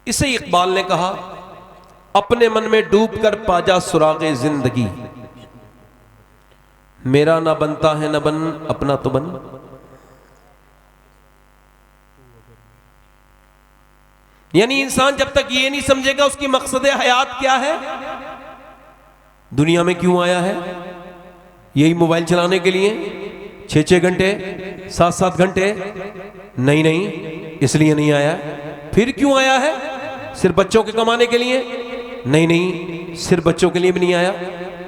इसे इकबाल ने कहा, अपने मन में डूब कर पाजा सुरागे जिंदगी, मेरा ना बनता है न बन अपना तो बन। यानी इंसान जब तक ये नहीं समझेगा उसकी मकसद हयात क्या है, दुनिया में क्यों आया है, यही मोबाइल चलाने के लिए 6-6 घंटे 7-7 घंटे, नहीं नहीं इसलिए नहीं आया। फिर क्यों आया है, सिर्फ बच्चों के कमाने के लिए, नहीं नहीं सिर्फ बच्चों के लिए भी नहीं आया।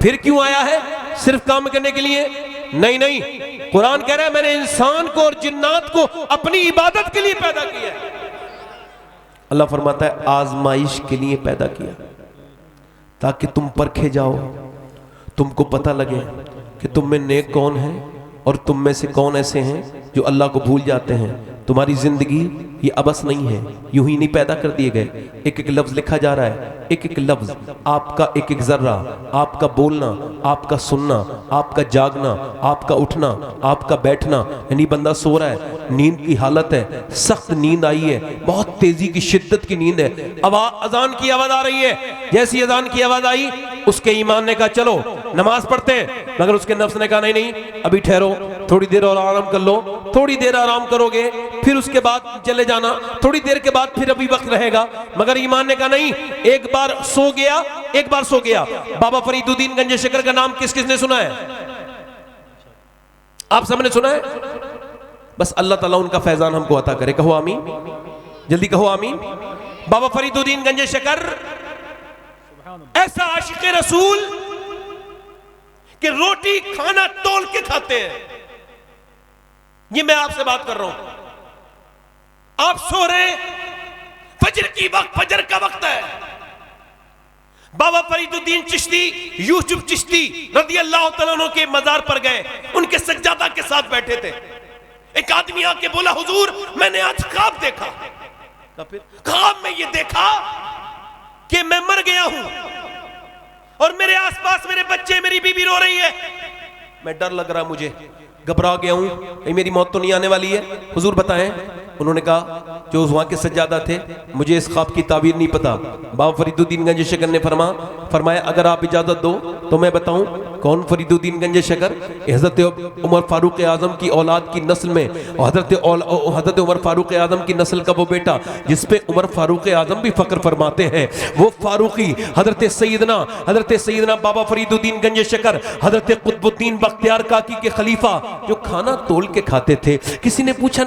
फिर क्यों आया है, सिर्फ काम करने के लिए, नहीं नहीं। कुरान कह रहा है मैंने इंसान को और जिन्नात को अपनी इबादत के लिए पैदा किया है। अल्लाह फरमाता है आजमाइश के लिए पैदा किया, ताकि तुम परखे जाओ, तुमको पता लगे कि तुम में नेक कौन है और तुम में से कौन ऐसे हैं जो अल्लाह को भूल जाते हैं। तुम्हारी जिंदगी ये अबस नहीं है, यूं ही नहीं पैदा कर दिए गए। एक एक लफ्ज लिखा जा रहा है, एक एक लफ्ज, आपका एक एक जर्रा, आपका बोलना, आपका सुनना, आपका जागना, आपका उठना, आपका बैठना। यानी बंदा सो रहा है, नींद की हालत है, सख्त नींद आई है, बहुत तेजी की शिद्दत की नींद है, अजान की आवाज आ रही है। जैसी अजान की आवाज आई उसके ईमान ने कहा चलो नमाज पढ़ते हैं, मगर उसके नफ्स ने कहा नहीं नहीं अभी ठहरो, थोड़ी देर और आराम कर लो। थोड़ी देर आराम करोगे फिर उसके बाद चले जाना, थोड़ी देर के बाद फिर अभी वक्त रहेगा। मगर ईमान ने कहा नहीं, एक बार सो गया, एक बार सो गया। बाबा फरीदुद्दीन गंज शकर का नाम किस किसने सुना है, आप सबने सुना है। बस अल्लाह ताला उनका फैजान हमको अता करे, कहो आमीन, जल्दी कहो आमीन। बाबा फरीदुद्दीन गंज शकर ऐसा आशिक रसूल कि रोटी खाना तोल के खाते हैं। ये मैं आपसे बात कर रहा हूं, आप सो रहे, फजर की वक्त, फजर का वक्त है। बाबा फरीदुद्दीन चिश्ती, यूसुफ चिश्ती रज़ी अल्लाह तआला अन्हु के मजार पर गए, उनके सज्जादा के साथ बैठे थे। एक आदमी आके बोला हुजूर मैंने आज ख्वाब देखा। ख्वाब में ये देखा कि मैं मर गया हूं और मेरे आसपास मेरे बच्चे, मेरी बीबी रो रही है, मैं डर लग रहा, मुझे घबरा गया हूं, कहीं मेरी मौत तो नहीं आने वाली है, हुजूर बताएं। उन्होंने कहा जो वहां के सज्जादा थे, मुझे इस ख्वाब की ताबीर नहीं पता। बाबा फरीदुद्दीन गंज शकर ने फरमाया अगर आप इजाजत दो तो मैं बताऊं कौन फरीदुद्दीन गंज शकर। हजरत उमर फारूक आजम की औलाद की नस्ल में, हजरत उमर फारूक आजम की नस्ल का वो बेटा जिस पे उमर फारूक आजम भी फक्र फरमाते हैं, वो फारूकी हजरत सैयदना बाबा फरीदुद्दीन गंज शकर, हजरत कुतुबुद्दीन बख्तियार काकी के खलीफा, जो खाना तोल के खाते थे। किसी ने पूछा,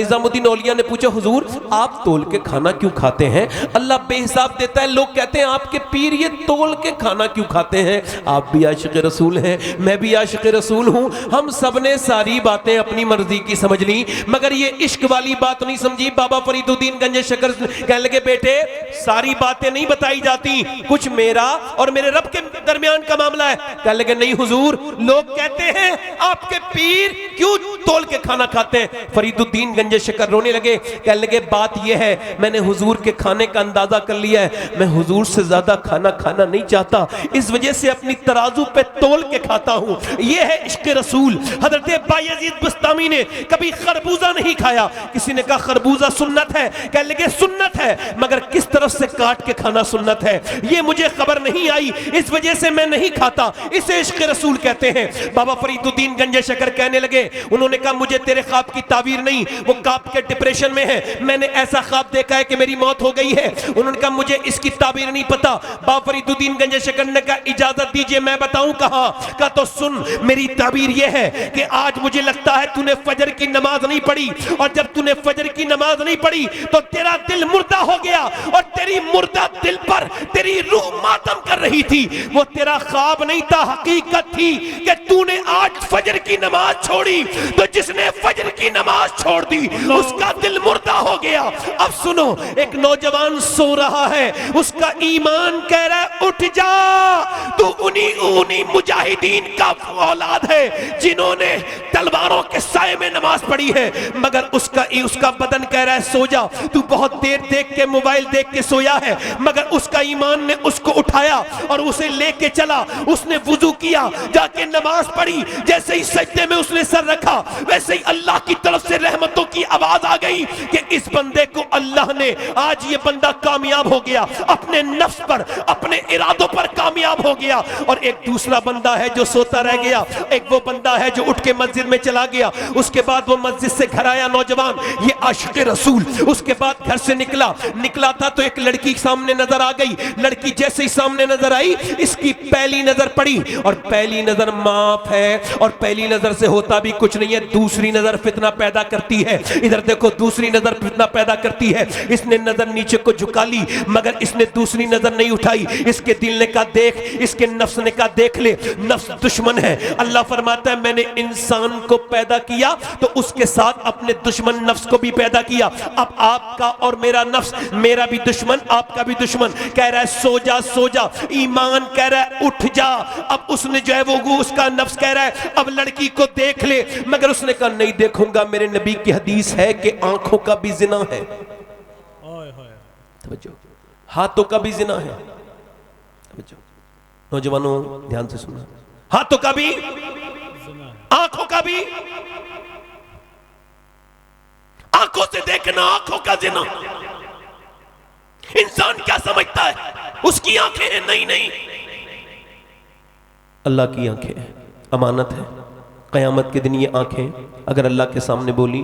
निजामुद्दीन औलिया ने पूछा हुजूर आप तोल के खाना क्यों खाते हैं, अल्लाह बेहिसाब देता है, लोग कहते हैं आपके पीर ये तोल के खाना क्यों खाते हैं। आप भी आशिक रसूल हैं, मैं भी आशिक रसूल हूं, हम सब ने सारी बातें अपनी मर्जी की समझ ली, मगर ये इश्क वाली बात नहीं समझी। बाबा फरीदुद्दीन गंज शकर कहने लगे बेटे सारी बातें नहीं बताई जाती, कुछ मेरा और मेरे रब के दरमियान का मामला है। कहने लगे नहीं हुजूर, लोग कहते हैं आपके पीर क्यों तोल के खाना खाते हैं। फरीदुद्दीन गंज शकर रोने लगे, कहने लगे बात यह है मैंने हुजूर के खाने का अंदाजा कर लिया है, मैं हुजूर से ज्यादा खाना खाना नहीं चाहता, इस वजह से अपनी तराजू पे तोल के खाता हूं। यह है इश्क रसूल। हजरत बायजीद बुस्तामी ने कभी खरबूजा नहीं खाया। किसी ने कहा खरबूजा सुन्नत है, कहने लगे सुन्नत है मगर किस तरफ से काट के खाना सुन्नत है ये मुझे खबर नहीं आई, इस वजह से मैं नहीं खाता, इसे इश्क रसूल कहते हैं। बाबा फरीदुद्दीन गंज शकर कहने लगे, उन्होंने कहा मुझे तेरे ख्वाब की ताबीर नहीं, वो ख्वाब के डिप्रेशन में है, मैंने ऐसा ख्वाब देखा है कि मेरी मौत हो गई है। उन्होंने कहा मुझे इसकी ताबीर नहीं पता। बाबा फरीदुद्दीन गंज शकर ने कहा इजाजत दीजिए मैं बताऊं। कहा तो सुन मेरी ताबीर यह है कि आज मुझे लगता है तूने फजर की नमाज नहीं पढ़ी, और जब तूने फजर की नमाज नहीं पढ़ी तो तेरा दिल मुर्दा हो गया, और तेरी मुर्दा दिल पर तेरी रूह मातम कर रही थी। वो तेरा ख्वाब नहीं था, हकीकत थी कि तूने आज फजर की नमाज छोड़ी, तो जिसने फजर की नमाज छोड़ दी उसका दिल मुर्दा हो गया। अब सुनो, एक नौजवान सो रहा है, उसका ईमान कह रहा है उठ जा, तू उन्हीं सुन्नी मुजाहिदीन का औलाद है जिन्होंने तलवारों के साए में नमाज पढ़ी है, मगर उसका बदन कह रहा है सो जा, तू बहुत देर देख के मोबाइल देख के सोया है, मगर उसका ईमान ने उसको उठाया और उसे लेके चला। उसने वुजू किया, जाके नमाज पढ़ी, जैसे ही सजदे में उसने सर रखा वैसे ही अल्लाह की तरफ से रहमतों की आवाज आ गई कि इस बंदे को अल्लाह ने, आज ये बंदा कामयाब हो गया, अपने नफ्स पर, अपने इरादों पर कामयाब हो गया। और एक दूसरा बंदा है जो सोता रह गया, एक वो बंदा है जो उठ के मस्जिद में चला गया, उसके बाद वो मस्जिद से घर आया नौजवान, ये आशिक रसूल। उसके बाद घर से निकला था तो एक लड़की सामने नजर आ गई। लड़की जैसे ही सामने नजर आई, इसकी पहली नजर पड़ी, और पहली नजर माफ है, और पहली नजर से होता भी कुछ नहीं है, दूसरी नजर फितना पैदा करती है। इधर देखो, दूसरी नजर फितना पैदा करती है। इसने नजर नीचे को झुका ली, मगर इसने दूसरी नजर नहीं उठाई। इसके दिल ने कहा देख, इसके नफ्स ने कहा देख ले, नफ्स दुश्मन है। अल्लाह फरमाता है मैंने इंसान को पैदा किया तो उसके साथ अपने दुश्मन नफ्स को भी पैदा किया। अब आपका और मेरा नफ्स, मेरा भी दुश्मन आपका भी दुश्मन, कह रहा है सो जा सो जा, ईमान कह रहा है उठ जा। अब उसने जो है वो उसका नफ्स कह रहा है अब लड़की को देख ले, मगर उसने कहा नहीं देखूंगा, मेरे नबी की हदीस है कि आंखों का भी जिना है, हाथों का भी जिना है। नौजवानों ध्यान से सुना, हाथों का भी, आंखों का भी, आंखों से देखना, आंखों का जिना। इंसान क्या समझता है उसकी आंखें हैं? नहीं नहीं, अल्लाह की आंखें हैं, अमानत है। कयामत के दिन ये आंखें अगर अल्लाह के सामने बोली,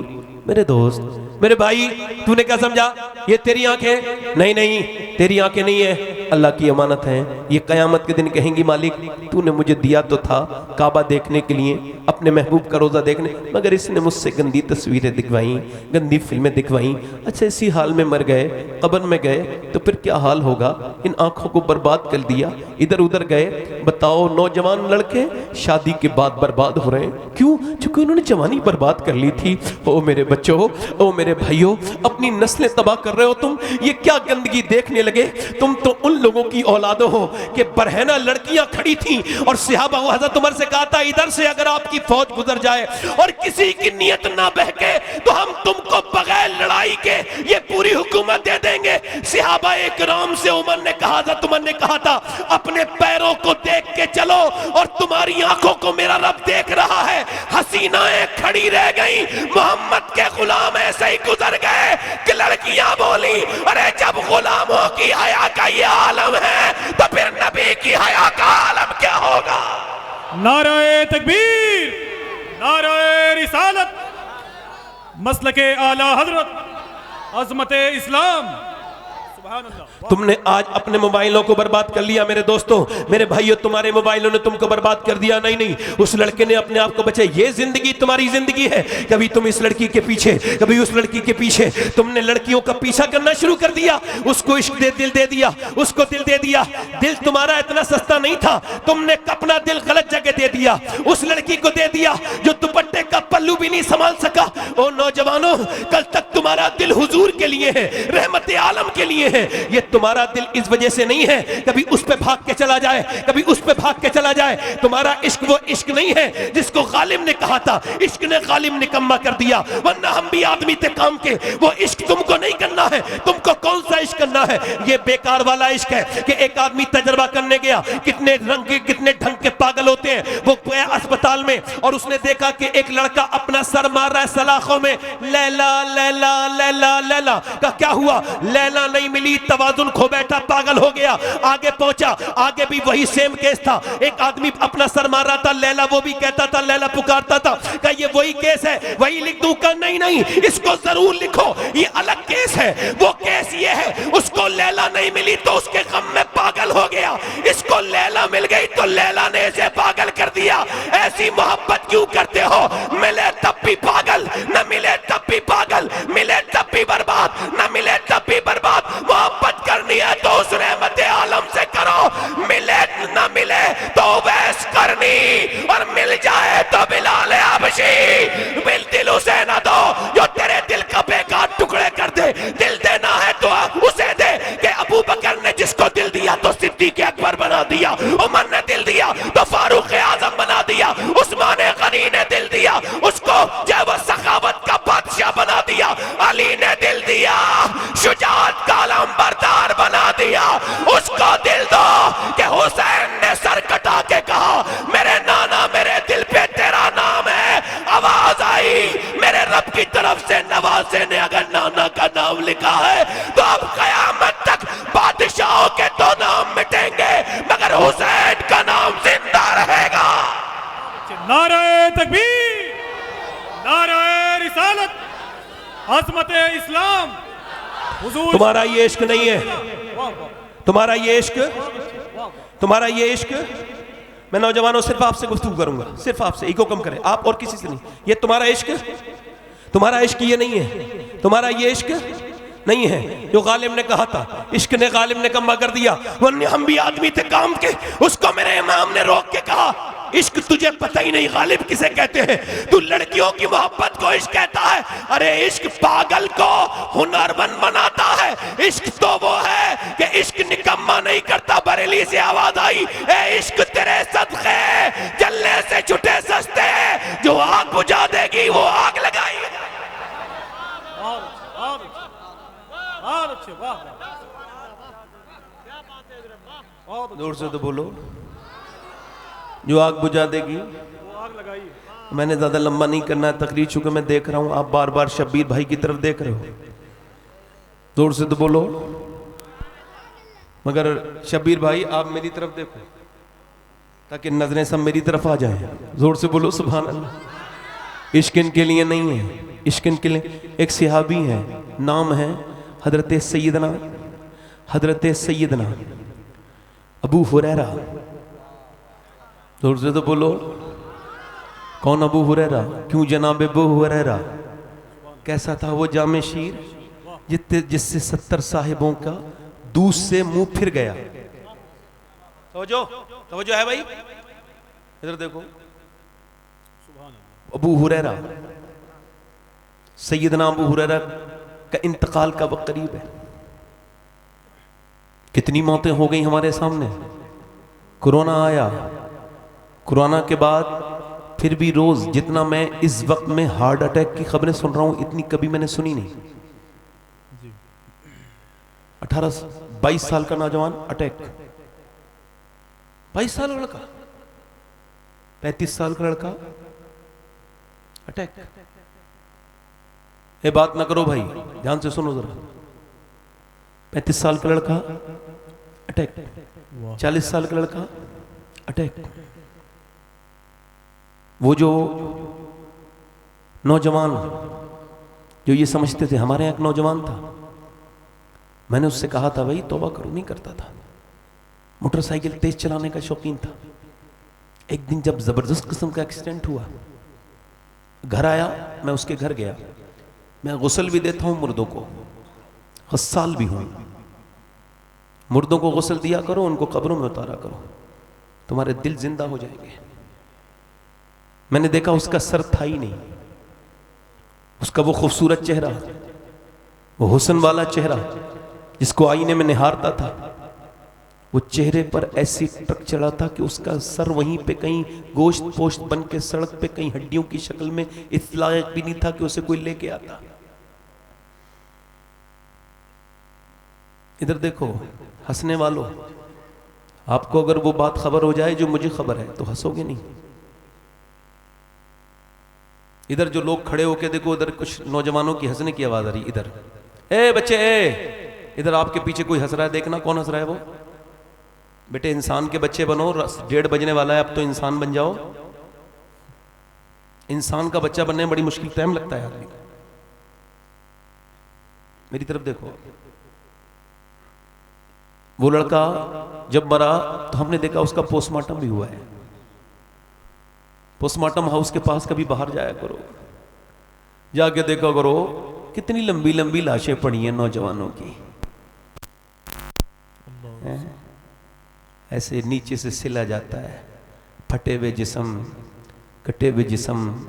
मेरे दोस्त, मेरे भाई, तूने क्या समझा ये तेरी आंखें? नहीं नहीं, तेरी आंखें नहीं है, अल्लाह की अमानत है। ये कयामत के दिन कहेंगी मालिक तूने मुझे दिया तो था काबा देखने के लिए, अपने महबूब का रोज़ा देखने, मगर इसने मुझसे गंदी तस्वीरें दिखवाई, गंदी फिल्में दिखवाई। अच्छा इसी हाल में मर गए, कब्र में गए तो फिर क्या हाल होगा? इन आंखों को बर्बाद कर दिया, इधर उधर गए। बताओ नौजवान लड़के शादी के बाद बर्बाद हो रहे हैं, क्यों? क्योंकि उन्होंने जवानी बर्बाद कर ली थी। ओ मेरे बच्चों, ओ मेरे भाइयों, अपनी नस्लें तबाह कर रहे हो तुम। ये क्या गंदगी देखने लगे? तुम तो उन लोगों की औलादों हो कि बरहना लड़कियां खड़ी थी और सहाबा वो हज़रत उमर से कहा था इधर से अगर आपकी फौज गुजर जाए और किसी की नियत ना बहके तो हम तुमको बगैर लड़ाई के ये पूरी हुकूमत दे देंगे। सहाबा इकराम से उमर ने कहा, हज़रत उमर ने कहा था अपने पैरों को देख के चलो और तुम्हारी आंखों को मेरा रब देख रहा है। हसीनाएं खड़ी रह गई, मोहम्मद के गुलाम ऐसे ही गुजर गए कि लड़कियां बोली अरे जब गुलामों की हया का ये आलम है तो फिर नबी की हया का आलम क्या होगा? नारे तकबीर, नारे रिसालत, मसलके आला हजरत, अज़मते इस्लाम। तुमने आज अपने मोबाइलों को बर्बाद कर लिया मेरे दोस्तों, मेरे भाइयों, तुम्हारे मोबाइलों ने तुमको बर्बाद कर दिया। नहीं नहीं, उस लड़के ने अपने आप को बचाया। ये जिंदगी तुम्हारी जिंदगी है। कभी तुम इस लड़की के पीछे, कभी उस लड़की के पीछे, तुमने लड़कियों का पीछा करना शुरू कर दिया। उसको इश्क दे, दिल दे दिया, उसको दिल दे दिया। दिल तुम्हारा इतना सस्ता नहीं था, तुमने अपना दिल गलत जगह दे दिया, उस लड़की को दे दिया जो दुपट्टे का पल्लू भी नहीं संभाल सका। ओ नौजवानों, कल तक तुम्हारा दिल हुजूर के लिए है, रहमत आलम के लिए है। ये तुम्हारा दिल इस वजह से नहीं है कभी उस पे भाग के चला जाए, कभी उस पे भाग के चला जाए। तुम्हारा इश्क वो इश्क नहीं है जिसको गालिब ने कहा था इश्क ने गालिब निकम्मा कर दिया, वरना हम भी आदमी थे काम के। वो इश्क तुमको नहीं करना है। तुमको कौन सा इश्क करना है? ये बेकार वाला इश्क है कि एक आदमी तजर्बा करने गया, कितने रंग के कितने ढंग के पागल होते हैं। वो गया अस्पताल में और उसने देखा कि एक लड़का अपना सर मार रहा है सलाखों में, लैला लैला लैला लैला का क्या हुआ? लैला नहीं मिली, तवाजुन खो बैठा, पागल हो गया। आगे पहुंचा, आगे भी वही सेम केस था। एक आदमी अपना सर मार रहा था, लैला, वो भी कहता था, लैला पुकारता था। क्या ये वही केस है? वही लिख दूं? का नहीं नहीं, इसको जरूर लिखो, ये अलग केस है। वो केस ये है उसको लैला नहीं मिली तो उसके गम में पागल हो गया, इसको लैला मिल गई तो लैला ने इसे पागल कर दिया। ऐसी मोहब्बत क्यों करते हो? मिले तब भी पागल, न मिले तब भी पागल, मिले तब भी बर्बाद, न मिले तब भी बर्बाद। मोहब्बत करनी है तो उस रहमत आलम से करो, मिले न मिले तो वैस करनी, और मिल जाए तो बिलाल हबशी। बिल दिल उसे न दो जो तेरे दिल का बेकार टुकड़े कर दे। दिल देना है तो उसे दे कि अबू बकर ने जिसको दिल दिया तो सिद्दीक़ अकबर बना दिया, उमर ने दिल दिया तो तकबीर, नाराए रिसालत, अज़मत इस्लाम। हुजूर तुम्हारा ये इश्क नहीं है, तुम्हारा ये इश्क, तुम्हारा ये इश्क। मैं नौजवानों सिर्फ आपसे गुफ्तगू करूंगा, सिर्फ आपसे, इको कम करें आप और किसी से नहीं। ये तुम्हारा इश्क, तुम्हारा इश्क ये नहीं है, तुम्हारा ये इश्क नहीं है जो गालिब ने कहा था। इश्क ने गालिब ने कम कर दिया, वरना हम भी आदमी थे काम के। उसको मेरे इमाम ने रोक के कहा, इश्क तुझे पता ही नहीं गालिब किसे कहते हैं, तू लड़कियों की मोहब्बत को इश्क कहता है। अरे इश्क पागल को हुनरमंद बनाता है। इश्क तो वो है कि इश्क निकम्मा नहीं करता। बरेली से आवाज आई, ए इश्क तेरे सदके जलने से छुटे सस्ते, जो आग बुझा देगी वो आग लगाई। जोर से तो बोलो, जो आग बुझा देगी वो आग लगाइए। मैंने ज्यादा लंबा नहीं करना है तकरीर, चूंकि मैं देख रहा हूं आप बार बार शब्बीर भाई की तरफ देख रहे हो। जोर से तो बोलो, मगर शब्बीर भाई आप मेरी तरफ देखो ताकि नजरें सब मेरी तरफ आ जाएं। जोर से बोलो सुभान अल्लाह। इश्क इनके लिए नहीं है, इश्क इनके लिए। एक सहाबी है, नाम है हजरत सैयदना अबू हुरैरा। जोर से तो बोलो, कौन अबू हुरैरा? क्यों जनाब अबू हुरैरा? कैसा था वो जामे शीर जिससे 70 साहिबों का दूध से मुंह फिर गया। तवज्जो है भाई, इधर देखो। अबू हुरैरा, सैयदना अबू हुरैरा का इंतकाल का वक्त करीब है। कितनी मौतें हो गई हमारे सामने। कोरोना आया, कोरोना के बाद फिर भी रोज जितना मैं इस वक्त में हार्ट अटैक की खबरें सुन रहा हूं, इतनी कभी मैंने सुनी नहीं। 22 साल का नौजवान अटैक, 22 साल का लड़का, 35 साल का लड़का अटैक। ये बात ना करो भाई, ध्यान से सुनो जरा। 35 साल का लड़का अटैक, 40 साल का लड़का अटैक। वो जो नौजवान जो ये समझते थे, हमारे यहाँ एक नौजवान था, मैंने उससे कहा था भाई तौबा करो, नहीं करता था, मोटरसाइकिल तेज चलाने का शौकीन था। एक दिन जब जबरदस्त किस्म का एक्सीडेंट हुआ, घर आया, मैं उसके घर गया। मैं गुस्ल भी देता हूं मुर्दों को, गस्साल भी हूं। मुर्दों को गुस्ल दिया करो, उनको कब्रों में उतारा करो, तुम्हारे दिल जिंदा हो जाएंगे। मैंने देखा उसका सर था ही नहीं, उसका वो खूबसूरत चेहरा, वो हुस्न वाला चेहरा जिसको आईने में निहारता था, वो चेहरे पर ऐसी टक चढ़ा था कि उसका सर वहीं पे कहीं गोश्त पोश्त बन के सड़क पे कहीं हड्डियों की शक्ल में, इस लायक भी नहीं था कि उसे कोई लेके आता। इधर देखो हंसने वालों, आपको अगर वो बात खबर हो जाए जो मुझे खबर है तो हंसोगे नहीं। इधर जो लोग खड़े होके देखो, इधर कुछ नौजवानों की हंसने की आवाज आ रही। इधर ए बच्चे, इधर आपके पीछे कोई हंस रहा है, देखना कौन हंस रहा है वो। बेटे इंसान के बच्चे बनो, 1:30 बजने वाला है, अब तो इंसान बन जाओ। इंसान का बच्चा बनने में बड़ी मुश्किल, टाइम लगता है आदमी को। मेरी तरफ देखो, वो लड़का जब मरा तो हमने देखा उसका पोस्टमार्टम भी हुआ है। पोस्टमार्टम हाउस के पास कभी बाहर जाया करो, जाके देखा करो कितनी लंबी लंबी लाशें पड़ी हैं नौजवानों की। ऐसे नीचे से सिला जाता है, फटे हुए जिस्म, कटे हुए जिस्म,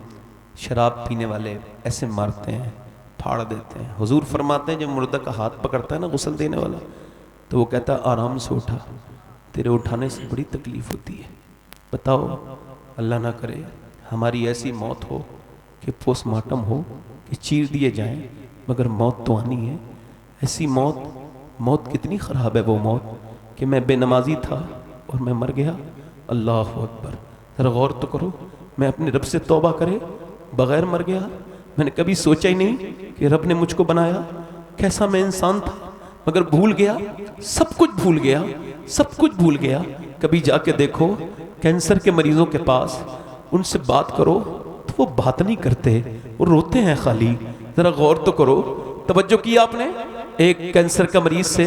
शराब पीने वाले ऐसे मारते हैं, फाड़ देते हैं। हुजूर फरमाते हैं जब मुर्दा का हाथ पकड़ता है ना गुस्ल देने वाला, तो वो कहता है आराम से उठा, तेरे उठाने से बड़ी तकलीफ होती है। बताओ, अल्लाह ना करे हमारी ऐसी मौत हो कि पोस्टमार्टम हो कि चीर दिए जाएं, मगर मौत तो आनी है। ऐसी मौत कितनी ख़राब है वो मौत कि मैं बेनमाजी था और मैं मर गया। अल्लाह अकबर, ज़रा गौर तो करो, मैं अपने रब से तौबा करे बगैर मर गया। मैंने कभी सोचा ही नहीं कि रब ने मुझको बनाया, कैसा मैं इंसान था, मगर भूल गया, सब कुछ भूल गया, सब कुछ भूल गया। कभी जाके देखो कैंसर के मरीजों के पास उनसे बात करो तो वो बात नहीं करते, वो रोते हैं खाली। ज़रा गौर तो करो, तवज्जो की आपने। एक कैंसर का मरीज से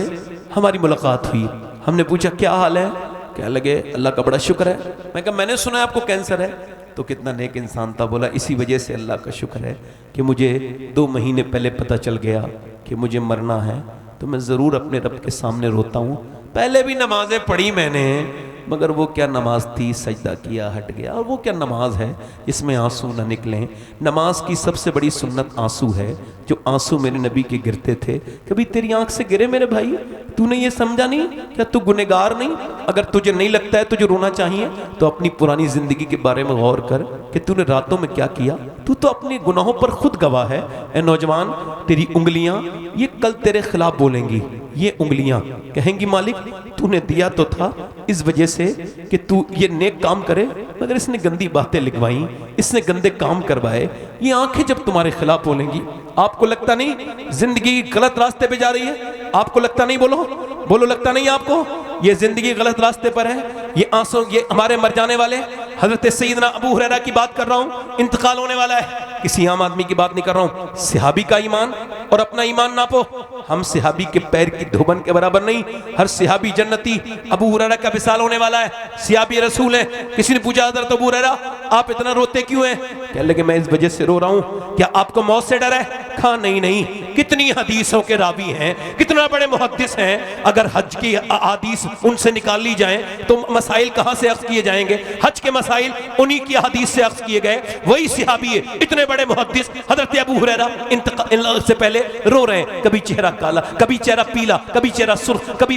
हमारी मुलाकात हुई, हमने पूछा क्या हाल है, कहने लगे अल्लाह का बड़ा शुक्र है। मैं कहा मैंने सुना है आपको कैंसर है, तो कितना नेक इंसान था। बोला इसी वजह से अल्लाह का शुक्र है कि मुझे 2 महीने पहले पता चल गया कि मुझे मरना है, तो मैं ज़रूर अपने रब के सामने रोता हूँ। पहले भी नमाजें पढ़ी मैंने, मगर वो क्या नमाज थी, सजदा किया हट गया। और वो क्या नमाज है इसमें आंसू ना निकलें। नमाज की सबसे बड़ी सुन्नत आंसू है, जो आंसू मेरे नबी के गिरते थे। कभी तेरी आंख से गिरे मेरे भाई? तूने ये समझा नहीं क्या तू गुनहगार नहीं? अगर तुझे नहीं लगता है तुझे रोना चाहिए तो अपनी पुरानी जिंदगी के बारे में गौर कर कि तूने रातों में क्या किया। तू तो अपने गुनाहों पर खुद गवाह है। ए नौजवान, तेरी उंगलियां ये कल तेरे खिलाफ बोलेंगी। ये उंगलियां कहेंगी मालिक तूने दिया तो था इस वजह से कि तू ये नेक काम करे, मगर इसने गंदी बातें लिखवाई, इसने गंदे काम करवाए। ये आंखें जब तुम्हारे खिलाफ बोलेंगी, आपको लगता नहीं जिंदगी गलत रास्ते पे जा रही है? आपको लगता नहीं? बोलो बोलो, लगता नहीं आपको ये जिंदगी गलत रास्ते पर है? ये आंसू, ये हमारे मर जाने वाले हजरत सैयदना अबू हुरैरा की बात कर रहा हूं, इंतकाल होने वाला है, किसी आम आदमी की बात नहीं कर रहा हूं। सिहाबी का ईमान और अपना ईमान नापो। हम सिहाबी के पैर की धोबन के बराबर नहीं। हर सिहाबी जन्नती। अबू हुरैरा का विसाल होने वाला है, सिहाबी रसूल है। किसी ने पूछा हजरत अबू हुरैरा आप इतना रोते क्यों हैं? कहने लगे मैं इस वजह से रो रहा हूं, क्या आपको मौत से डर है? कहा नहीं नहीं। कितनी हदीसों के रावी हैं, कितना बड़े मुहद्दिस हैं, अगर हज की हदीस उनसे निकाल ली जाए तो मसाइल कहां से अख्ज़ किए जाएंगे? हज के मसाइल उन्हीं की हदीस से अख्ज़ किए गए। वही सिहाबी है, इतने बड़े मुहद्दिस हजरत अबू हुरैरा इंतकाल से पहले रो रहे हैं। कभी चेहरा काला, कभी चेहरा पीला, कभी चेहरा सुर्ख, कभी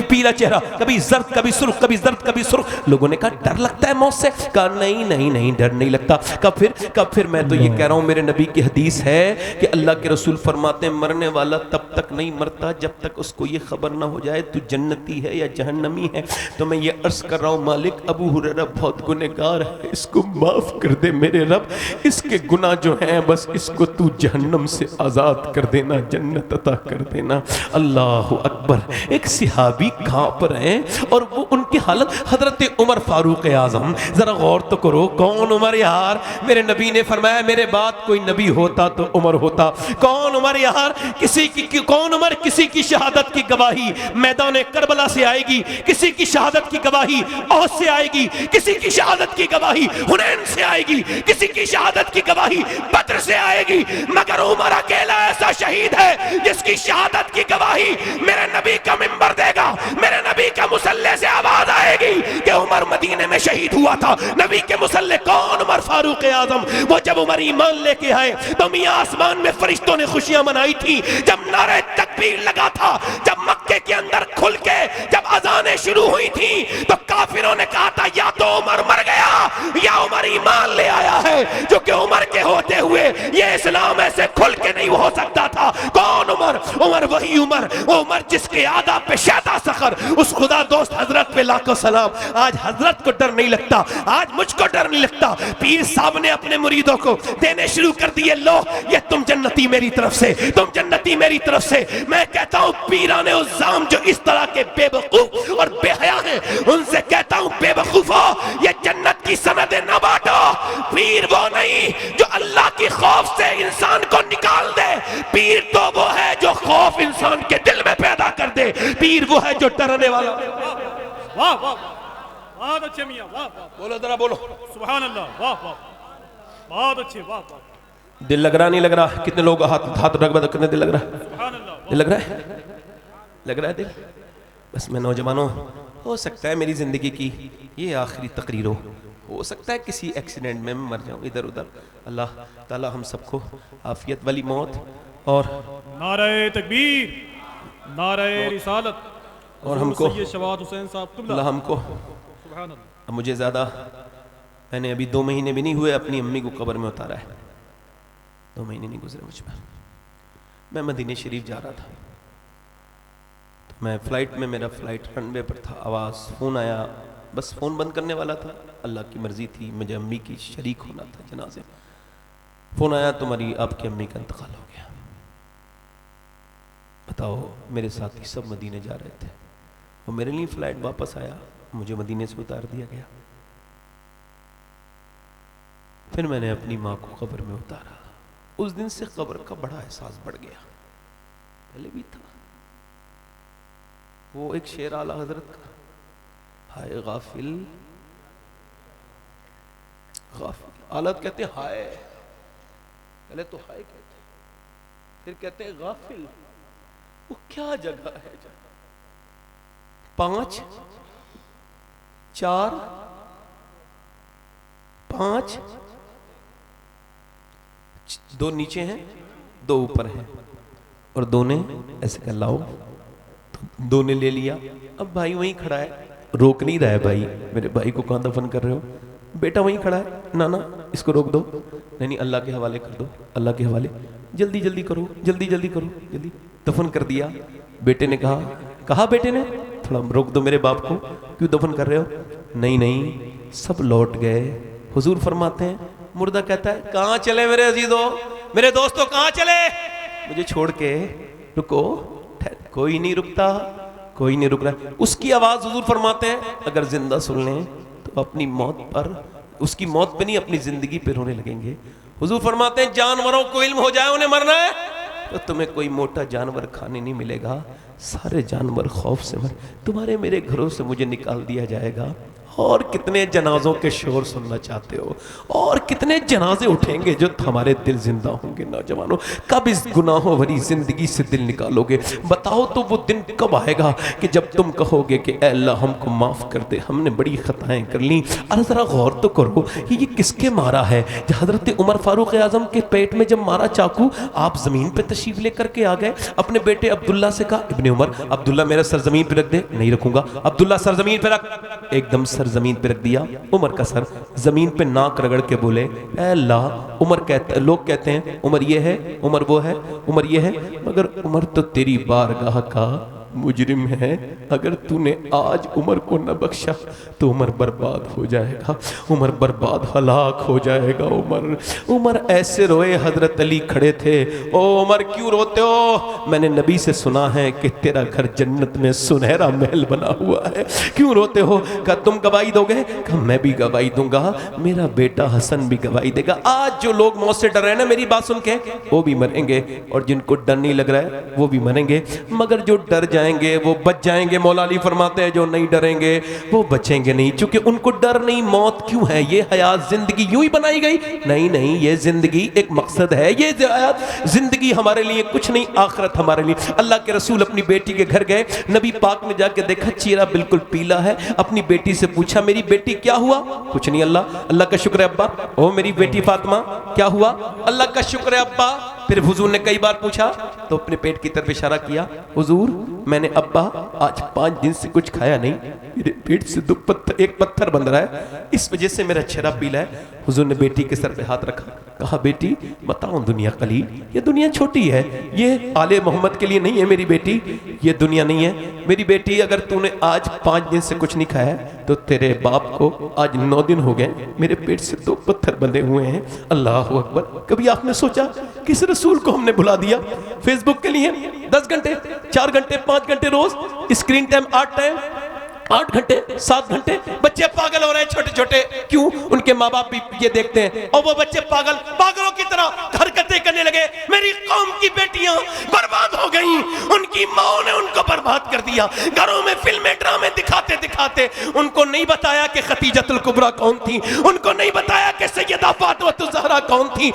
पीला चेहरा, कभी जर्द, कभी सुर्ख, कभी जर्द, कभी सुर्ख। लोगों ने कहा डर लगता है मौत से? कहा नहीं नहीं नहीं, डर नहीं लगता। कब फिर मैं तो ये कह रहा हूं, मेरे नबी की हदीस है कि अल्लाह के रसूल फरमाते हैं मरने वाला तब तक नहीं मरता जब तक उसको ये खबर ना हो जाए तू जन्नती है या जहन्नमी है। तो मैं ये अर्ज कर रहा हूं, मालिक अबू हुरैरा बहुत गुनहगार है, इसको माफ कर दे मेरे रब। इसके गुनाह जो हैं बस इसको तू जहन्नम से आजाद कर देना, जन्नत अता कर देना। अल्लाह अकबर। एक सिहाबी कहां पर हैं और वो उनकी हालत। हजरत उमर फारूक आजम, जरा गौर तो करो, कौन उमर यार? मेरे नबी ने फरमाया मेरे बाद कोई नबी होता तो उमर होता। कौन उमर यार? कौन उमर? किसी की शहादत की गवाही मैदान करबला से आएगी, किसी की शहादत की गवाही ओहद से आएगी, किसी की शहादत की गवाही हुनैन से आएगी, किसी की शहादत की गवाही बद्र से आएगी, मगर उमर अकेला ऐसा शहीद है जिसकी शहादत की गवाही मेरे नबी का मिंबर देगा, मेरे नबी का मुसल्ले से आवाज आएगी कि उमर मदीने में शहीद हुआ था। नबी के मुसल्ले कौन? उमर फारूक आजम। वो जब उमर ईमान लेके आए तो मियां आसमान में फरिश्तों ने खुशियां मनाई थी। जब नारे तकबीर लगा था, जब मक्के के अंदर खुल के जब अजानें शुरू हुई थी तो काफिरों ने कहा था या तो उमर मर गया या उमर ईमान ले आया है, जो कि उमर के होते हुए ये इस्लाम ऐसे खुल के नहीं हो सकता था। कौन उमर? उमर वही उमर, वो उमर जिसके आदा पे शैता सखर, उस खुदा दोस्त हजरत पे लाखों सलाम। आज हजरत को डर नहीं लगता, आज मुझको डर नहीं लगता। पीर साहब ने अपने मुरीदों को देने शुरू कर दिए, लो ये तुम जन्नती मेरी तरफ से, तुम जन्नती मेरी तरफ से। मैं कहता हूं पीराने उज़्ज़ाम जो इस तरह के बेवकूफ और बेहया हैं, उनसे कहता हूं बेवकूफो, ये जन्नत की सनदें न बांटो। पीर वो नहीं जो अल्लाह की खौफ से इंसान को निकाल दे, पीर तो वो है जो खौफ इंसान के दिल में पैदा कर दे। पीर वो है जो डरने वाला। वाह वाह, बहुत अच्छे मियां, वाह वाह, बोलो जरा बोलो सुभान अल्लाह, वाह वाह, बहुत अच्छे, वाह वाह। दिल लग रहा नहीं लग रहा? कितने लोग हाथ रख बता, कितने दिल लग रहा है? सुभान अल्लाह, दिल लग रहा है? लग रहा है दिल? बस मैं नौजवानों, हो सकता है मेरी जिंदगी की ये आखिरी तकरीर हो सकता है किसी एक्सीडेंट में मैं मर जाऊं इधर उधर। अल्लाह ताला हम सबको आफियत वाली मौत और नारे तकबीर, नारे रिसालत और हमको सैयद शवाद हुसैन साहब क़िबला, अल्लाह हमको। सुभान अल्लाह। अब मुझे ज़्यादा, मैंने अभी 2 महीने भी नहीं हुए अपनी अम्मी को कब्र में उतारा है, 2 महीने नहीं गुजरे मुझ पर। मैं मदीने शरीफ जा रहा था, तो मैं फ़्लाइट में, मेरा फ़्लाइट रनवे पर था, आवाज़ फ़ोन आया, बस फ़ोन बंद करने वाला था, अल्लाह की मर्ज़ी थी, मुझे अम्मी की शरीक होना था जनाजे। फ़ोन आया तुम्हारी आपकी अम्मी का इंतकाल हो गया। बताओ, मेरे साथी सब मदीने जा रहे थे, वो मेरे लिए फ़्लाइट वापस आया, मुझे मदीने से उतार दिया गया। फिर मैंने अपनी माँ को कब्र में उतारा। उस दिन से कब्र का बड़ा एहसास बढ़ गया, पहले भी था। वो एक शेर आला हजरत का, हाय गाफिल गाफिल, आलत कहते हैं हाय, पहले तो हाय कहते हैं, फिर कहते हैं गाफिल। वो क्या जगह है जगह 5 4 5, 2 नीचे हैं 2 ऊपर हैं, और 2 ने ऐसे कर लाओ, तो 2 ने ले लिया। अब भाई वहीं खड़ा है, रोक नहीं रहा है भाई, मेरे भाई को कहां दफन कर रहे हो, बेटा वहीं खड़ा है, ना ना इसको रोक दो, नहीं अल्लाह के हवाले कर दो, अल्लाह के हवाले, जल्दी जल्दी करो, जल्दी जल्दी करो, जल्दी दफन कर दिया। बेटे ने कहा बेटे ने, थोड़ा रोक दो मेरे बाप को, क्यों दफन कर रहे हो, नहीं नहीं सब लौट गए। हुजूर फरमाते हैं, मुर्दा कहता है कहां चले मेरे अजीजों, मेरे दोस्तों कहां चले, मुझे छोड़ के रुको, कोई नहीं रुकता, कोई नहीं रुक रहा। उसकी आवाज हुजूर फरमाते हैं अगर जिंदा सुन लें तो अपनी मौत पर, उसकी मौत पे नहीं अपनी जिंदगी पे रोने लगेंगे। हुजूर फरमाते हैं जानवरों को इल्म हो जाए उन्हें मरना है तो तुम्हें कोई मोटा जानवर खाने नहीं मिलेगा, सारे जानवर खौफ से मर, तुम्हारे मेरे घरों से मुझे निकाल दिया जाएगा। और कितने जनाजों के शोर सुनना चाहते हो, और कितने जनाजे उठेंगे जो हमारे दिल जिंदा होंगे। नौजवानों कब इस गुनाहों भरी जिंदगी से दिल निकालोगे, बताओ तो वो दिन कब आएगा कि जब तुम कहोगे कि ऐ अल्लाह हमको माफ कर दे, हमने बड़ी खताएं कर ली। अरे जरा गौर तो करो ये किसके मारा है। हजरत उमर फारूक आजम के पेट में जब मारा चाकू, आप जमीन पे तशरीफ लेकर के आ गए, अपने बेटे अब्दुल्ला से कहा इब्ने उमर अब्दुल्ला मेरा सर जमीन पे रख दे, नहीं रखूंगा, अब्दुल्ला सर जमीन पे रख, एकदम सर जमीन पे रख दिया। उमर का सर जमीन पे नाक रगड़ के बोले ऐ अल्लाह, उमर कहते, लोग कहते हैं उमर ये है, उमर वो है, उमर ये है, मगर उमर तो तेरी बारगाह का मुजरिम है। अगर तूने आज उमर को न बख्शा तो उमर बर्बाद हो जाएगा, उमर बर्बाद हलाक हो जाएगा। उमर ऐसे रोए, हजरत अली खड़े थे, ओ उमर क्यों रोते हो, मैंने नबी से सुना है कि तेरा घर जन्नत में सुनहरा महल बना हुआ है, क्यों रोते हो। कहा तुम गवाही दोगे, कहा मैं भी गवाही दूंगा, मेरा बेटा हसन भी गवाही देगा। आज जो लोग मौत से डर रहे हैं ना मेरी बात सुन के, वो भी मरेंगे, और जिनको डर नहीं लग रहा है वो भी मरेंगे, मगर जो डर जाएंगे वो बच जाएंगे। मौला अली फरमाते हैं जो नहीं डरेंगे वो बचेंगे नहीं, क्योंकि उनको डर नहीं। मौत क्यों है, ये हयात जिंदगी यूं ही बनाई गई, नहीं नहीं, ये जिंदगी एक मकसद है, ये जिंदगी हमारे लिए कुछ नहीं, आखिरत हमारे लिए। अल्लाह के रसूल अपनी बेटी के घर गए, नबी पाक ने जाके देखा चेहरा बिल्कुल पीला है, अपनी बेटी से पूछा मेरी बेटी क्या हुआ, कुछ नहीं अल्लाह, अल्लाह का शुक्र है अब्बा। ओ मेरी बेटी फातिमा क्या हुआ, अल्लाह का शुक्र है अब्बा। फिर हुजूर ने कई बार पूछा तो अपने पेट की तरफ इशारा किया, हुजूर मैंने अब्बा आज 5 दिन से कुछ खाया नहीं, मेरे पेट से एक पत्थर बन रहा है, इस वजह से मेरा चेहरा पीला है। हुजूर ने बेटी के सर पे हाथ रखा, कहा बेटी बताओ दुनिया कलील, ये दुनिया छोटी है, ये आले मोहम्मद के लिए नहीं है मेरी बेटी, ये दुनिया नहीं है मेरी बेटी। अगर तूने आज 5 दिन से कुछ नहीं खाया तो तेरे बाप को आज 9 दिन हो गए, मेरे पेट से 2 पत्थर बंधे हुए हैं। अल्लाह अकबर। कभी आपने सोचा किस रसूल को हमने बुला दिया फेसबुक के लिए 10 घंटे 4 घंटे 5 घंटे रोज स्क्रीन टाइम, 8 घंटे 7 घंटे, बच्चे पागल हो रहे हैं छोटे छोटे, क्यों, उनके माँ बाप भी ये देखते हैं और वो बच्चे पागलों की तरह हरकतें करने लगे। मेरी कौम की बेटियां बर्बाद हो गई, उनकी माओ ने उनको बर्बाद कर दिया। घरों में फिल्में ड्रामे दिखाते दिखाते उनको नहीं बताया कि खतीजतुल कुबरा कौन थी, उनको नहीं बताया कि सैयदा फातिमा ज़हरा कौन थी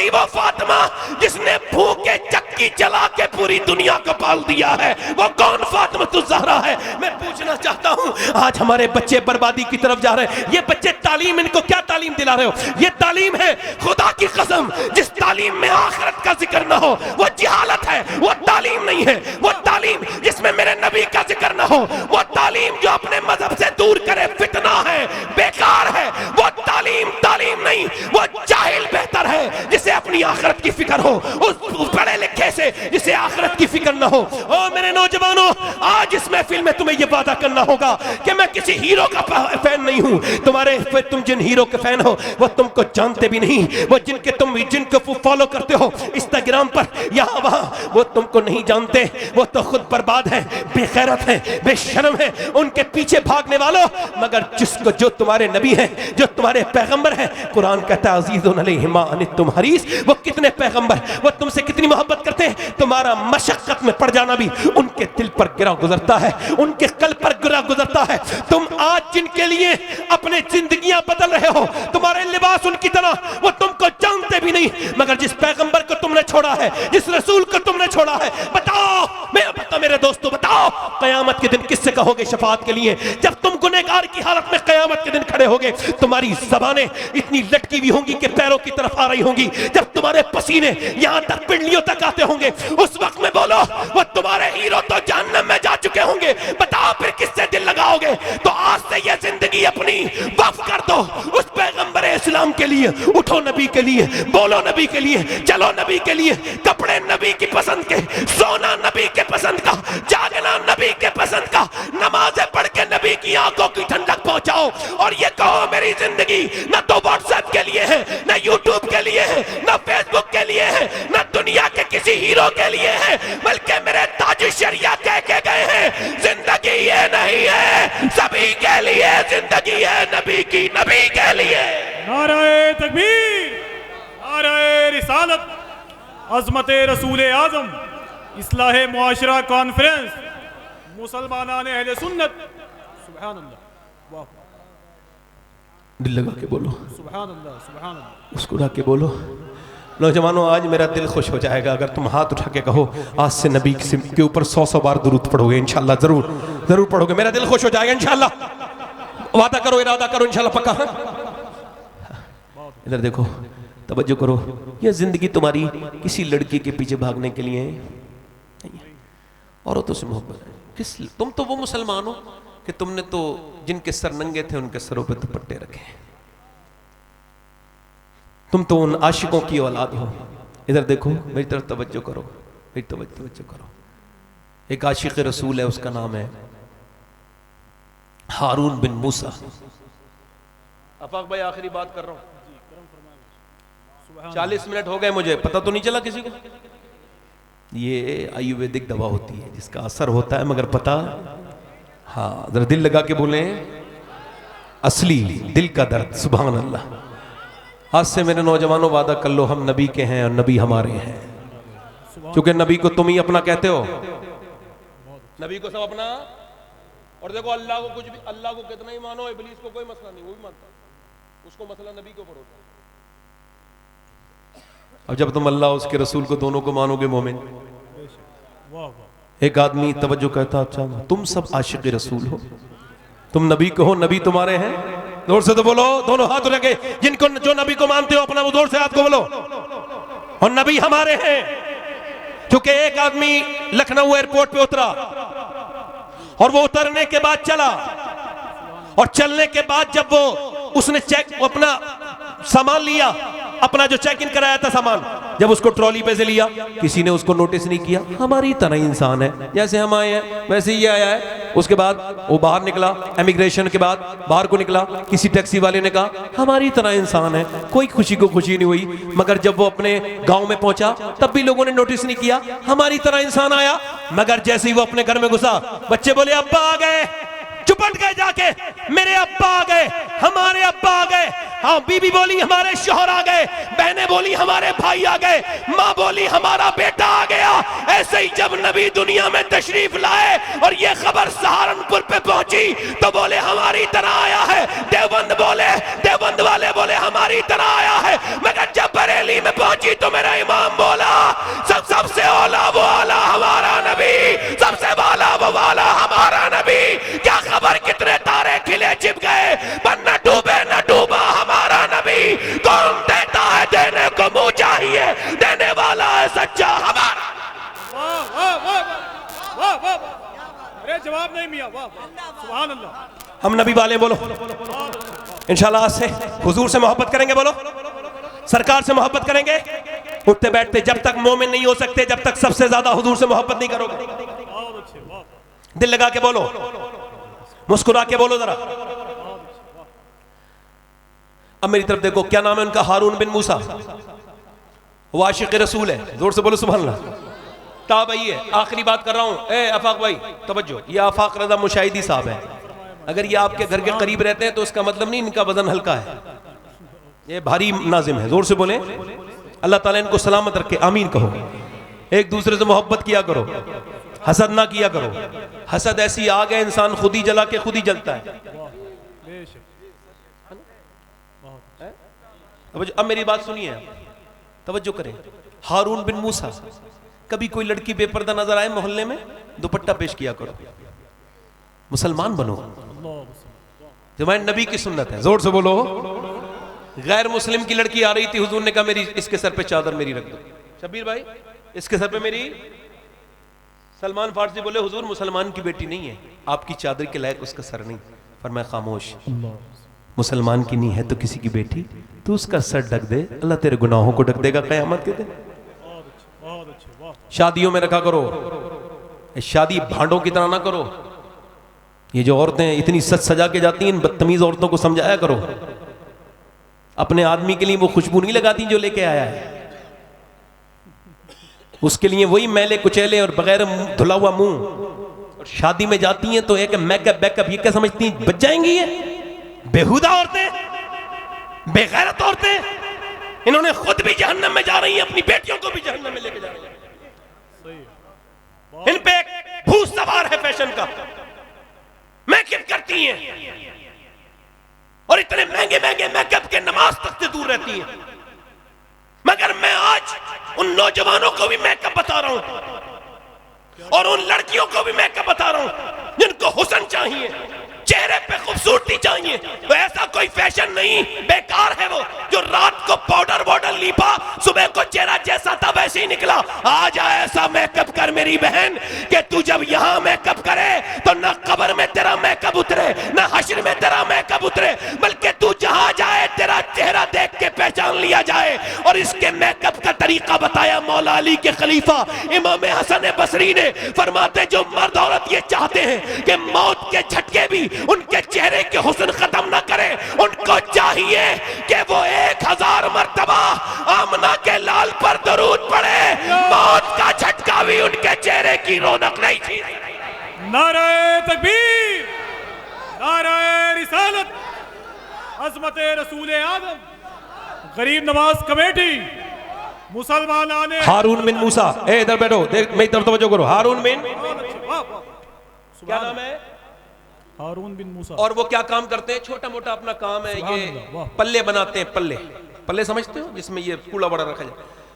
वो फातिमा जिसने भूखे चक्की चला के पूरी दुनिया को पाल दिया है, वो कौन फातिमा ज़हरा है। मैं पूछना चाहता हूं आज हमारे बच्चे बर्बादी की तरफ जा रहे हैं, ये बच्चे तालीम, इनको क्या तालीम दिला रहे हो, ये तालीम है खुदा की कसम जिस तालीम में आखिरत का जिक्र ना हो वो जिहालत है, वो तालीम नहीं है। वो तालीम जिसमें मेरे नबी का जिक्र ना हो, वो तालीम जो अपने मजहब से दूर करे फितना है, बेकार है। वो तालीम नहीं, वो जाहिल बेहतर है जिसे अपनी आखिरत की फिक्र हो, उस पढ़े लिखे से जिसे आखिरत की फिक्र ना हो। ओ मेरे नौजवानों, आज इस महफिल में तुम्हें यह वादा करना होगा कि मैं किसी हीरो का फैन नहीं हूं। तुम जिन हीरो के फैन हो वो तुमको जानते भी नहीं, वो जिनको फॉलो करते हो इंस्टाग्राम पर यहां वहां, वो तुमको नहीं जानते, वो तो खुद बर्बाद है, बेगैरत है, बेशर्म है, उनके पीछे भागने वालों। मगर जो तुम्हारे नबी हैं, जो तुम्हारे पैगंबर हैं, कुरान कहता है अज़ीज़ुन अलैहि मा अनित्तुम हरीस, वो कितने पैगंबर, वो तुमसे कितनी मोहब्बत करते हैं, तुम्हारा मशक्कत में पड़ जाना भी उनके दिल पर गिरा गुजरता है, उनके कल्ब पर गिरा गुजरता है। तुम आज जिनके लिए अपने जिंदगियां बदल रहे हो, तुम्हारे लिबास उनकी तरह, वो तुमको जानते भी नहीं। मगर जिस पैगंबर को तुमने छोड़ा है, जिस रसूल को तुमने छोड़ा है, बताओ मेरे दोस्तों, बताओ कयामत के दिन किससे कहोगे शफाअत के लिए? जब तुम गुनहगार की हालत में कयामत के दिन खड़े होगे, तुम्हारी ज़बानें इतनी लटकी हुई होंगी कि पैरों की तरफ आ रही होंगी, जब तुम्हारे पसीने यहां तक पिंडलियों तक आते होंगे, उस वक्त में बोलो वो तुम्हारे हीरो तो जहन्नम में जा चुके होंगे। बताओ फिर किससे दिल लगाओगे? तो आज से ये जिंदगी अपनी वक्फ कर दो उस पैगंबर इस्लाम के लिए। उठो नबी के लिए, बोलो नबी के लिए, चलो नबी के लिए, कपड़े नबी की पसंद के, सोना नबी के पसंद का, जागना नबी के पसंद का, नमाजें पढ़ के नबी की आंखों की ठंडक पहुंचाओ और ये कहो मेरी जिंदगी न तो व्हाट्सएप के लिए है, न यूट्यूब के लिए है, न फेसबुक के लिए है, न दुनिया के किसी हीरो के लिए है, बल्कि मेरे ताज शरिया कह के गए हैं जिंदगी ये नहीं है सभी के लिए, जिंदगी है नबी की, नबी के लिए। नारे तकबीर, नारे रिसालत, अज़मत रसूल आज़म, इस्लाह मुआशरा कॉन्फ्रेंस, मुसलमानान अहले सुन्नत। सुभान अल्लाह, वाह, दिल लगा के बोलो सुभान अल्लाह, सुभान अल्लाह, मुस्कुरा के बोलो। नौजवानों, आज मेरा दिल खुश हो जाएगा अगर तुम हाथ उठा के कहो आज से नबी के ऊपर 100 बार दुरूद पढ़ोगे। इंशाल्लाह जरूर पढ़ोगे, मेरा दिल खुश हो जाएगा इंशाल्लाह। वादा करो, इरादा करो, इंशाल्लाह पक्का। इधर देखो, तवज्जो करो, यह जिंदगी तुम्हारी किसी लड़की के पीछे भागने के लिए नहीं है, औरतों से मोहब्बत है। तुम तो वो मुसलमान हो कि तुमने तो जिनके सर नंगे थे उनके सरों पे दुपट्टे रखे हैं। तुम तो उन आशिकों की औलाद हो। इधर देखो, मेरी तरफ तवज्जो करो, मेरी तवज्जो करो। एक आशिक रसूल है, उसका नाम है हारून बिन मूसा। अफाक भाई, आखिरी बात कर रहा हूं, 40 मिनट हो गए, मुझे पता तो नहीं चला किसी को। ये आयुर्वेदिक दवा होती है जिसका असर होता है मगर पता, हाँ जरा दिल लगा के बोले, असली दिल का दर्द। सुभान अल्लाह। आज से मेरे नौजवानों वादा कर लो, हम नबी के हैं और नबी हमारे हैं, क्योंकि नबी को तुम ही अपना कहते हो, नबी को सब अपना। और देखो, अल्लाह को कुछ भी, अल्लाह को कितना ही मानो, इब्लीस को कोई मसला नहीं, वो भी मानता, उसको मसला नबी के ऊपर होता है। अब जब तुम अल्लाह उसके रसूल को दोनों को मानोगे मोमिन। एक आदमी तवज्जो कहता, अच्छा तुम सब आशिक रसूल हो, तुम नबी को हो, नबी तुम्हारे हैं। जोर से तो बोलो, दोनों हाथ रखे, जिनको जो नबी को मानते हो अपना वो जोर से हाथ को बोलो, और नबी हमारे हैं। क्योंकि एक आदमी लखनऊ एयरपोर्ट पे उतरा और वो उतरने के बाद चला, और चलने के बाद जब वो उसने अपना सामान लिया, अपना जो चेक इन कराया था सामान, जब उसको ट्रॉली पे से लिया, किसी ने उसको नोटिस नहीं किया। हमारी तरह इंसान है, जैसे हम आए हैं वैसे ही आया है। उसके बाद वो बाहर निकला, इमिग्रेशन के बाद बाहर को निकला, किसी टैक्सी वाले ने कहा हमारी तरह इंसान है, कोई खुशी को खुशी नहीं हुई। मगर जब वो अपने गांव में पहुंचा तब भी लोगों ने नोटिस नहीं किया, हमारी तरह इंसान आया। मगर जैसे ही वो अपने घर में घुसा, बच्चे बोले अब्बा आ गए, चुपट गए जाके, मेरे अब्बा आ गए, हमारे अब्बा आ गए। हाँ, बीबी बोली हमारे शोहर आ गए, बहनें बोली हमारे भाई आ गए, माँ बोली हमारा बेटा आ गया। ऐसे ही जब नबी दुनिया में तशरीफ लाए और ये खबर सहारनपुर पे पहुंची तो बोले हमारी तरह आया है। देवबंद वाले बोले हमारी तरह आया है। मगर जब बरेली में पहुंची तो मेरा इमाम बोला सबसे औला वो आला हमारा नबी, सबसे वाला वो वाला हमारा नबी। क्या खबर कितने तारे खिले छिप गए, पर न डूबा हमारा नबी। कौन देता है, देने को मुंह चाहिए, देने वाला है सच्चा हमारा। वाह वाह वाह वाह वाह, अरे जवाब नहीं मियां, वाह सुभान अल्लाह। हम नबी वाले बोलो, इंशाल्लाह आज से हुजूर से मोहब्बत करेंगे, बोलो सरकार से मोहब्बत करेंगे। उठते बैठते जब तक मोमिन नहीं हो सकते जब तक सबसे ज्यादा हुजूर से मोहब्बत नहीं करोगे। बहुत अच्छे, वाह दिल लगा के बोलो, मुस्कुरा के बोलो जरा। अब मेरी तरफ देखो, क्या नाम है उनका? हारून बिन मूसा। वो आशिक रसूल है, जोर से बोलो सुभान अल्लाह। ताबई है। आखिरी बात कर रहा हूं, ए आफाक भाई तवज्जो, ये आफाक रजा मुशाहिदी साहब है। अगर ये आपके घर के करीब रहते हैं तो इसका मतलब नहीं इनका वजन हल्का है, ये भारी नाजिम है। जोर से बोले, अल्लाह ताला इनको सलामत रखे, आमीन कहो। एक दूसरे से मोहब्बत किया करो, हसद ना किया करो। हसद ऐसी आग है, इंसान खुद ही जला के खुद ही जलता है। अब मेरी बात सुनिए, तवज्जो करें। हारून बिन मूसा, कभी कोई लड़की बेपर्दा नजर आए मोहल्ले में, दुपट्टा पेश किया करो, मुसलमान बनो। जमाए नबी की सुन्नत है, जोर से बोलो। गैर मुस्लिम की लड़की आ रही थी, हुजूर ने कहा मेरी इसके सर पे चादर मेरी रख दो। शबीर भाई इसके सर पे मेरी। सलमान फारसी बोले हुजूर मुसलमान की बेटी नहीं है, आपकी चादर के लायक उसका सर नहीं। फरमाया खामोश, मुसलमान की नहीं है तो किसी की बेटी, तू उसका सर ढक दे, अल्लाह तेरे गुनाहों को ढक देगा क़यामत के दिन। शादियों में रखा करो, शादी भांडों की तरह ना करो। ये जो औरतें इतनी सज सजा के जाती हैं, इन बदतमीज औरतों को समझाया करो। अपने आदमी के लिए वो खुशबू नहीं लगाती जो लेके आया है, उसके लिए वही मैले कुचैले और बगैर धुला हुआ मुंह। और शादी में जाती हैं तो एक मेकअप बैकअप, ये क्या समझती हैं बच जाएंगी? ये बेहुदा औरतें, बेगैरत औरतें, इन्होंने खुद भी जहन्नम में जा रही हैं, अपनी बेटियों को भी जहन्नम में लेके जा रही हैं। इन पे एक भूत सवार है फैशन का, मेकअप करती हैं और इतने महंगे महंगे मेकअप के नमाज तक से दूर रहती हैं। मगर मैं आज उन नौजवानों को भी मेकअप बता रहा हूं और उन लड़कियों को भी मेकअप बता रहा हूं जिनको हुस्न चाहिए, चेहरे पे खूबसूरती चाहिए। तो ऐसा कोई फैशन नहीं, बेकार है वो जो रात को पाउडर वाउडर लीपा, सुबह को चेहरा जैसा था वैसे ही निकला। आज ऐसा मेकअप कर मेरी बहन कि तू जब यहाँ मेकअप करे तो ना कब्र में तेरा मेकअप उतरे, ना हश्र में तेरा मेकअप उतरे, बल्कि तू जहाँ जाए तेरा चेहरा देख के पहचान लिया जाए। और इसके मेकअप का तरीका बताया मौला अली के खलीफा इमाम हसन बसरी ने। फरमाते जो मर्द औरत ये चाहते हैं कि मौत के झटके भी उनके चेहरे के हुस्न खत्म ना करे, उनको चाहिए कि वो 1000 मर्तबा आमना के लाल पर दरूद पढ़े, मौत का झटका भी उनके चेहरे की रौनक नहीं थी। नारे तकबीर, नारे रिसालत, अज़मत रसूल आदम, गरीब नवाज कमेटी, मुसलमान आने। हारून बिन मूसा, ए इधर बैठो, देख मेरी तरफ तवज्जो करो। हारून बिन, क्या नाम है? हारून बिन मूसा। और वो क्या काम करते हैं? छोटा मोटा अपना काम है, ये पल्ले बनाते हैं। पल्ले, पल्ले समझते हो, जिसमें ये कूड़ा बड़ा रखा जाए,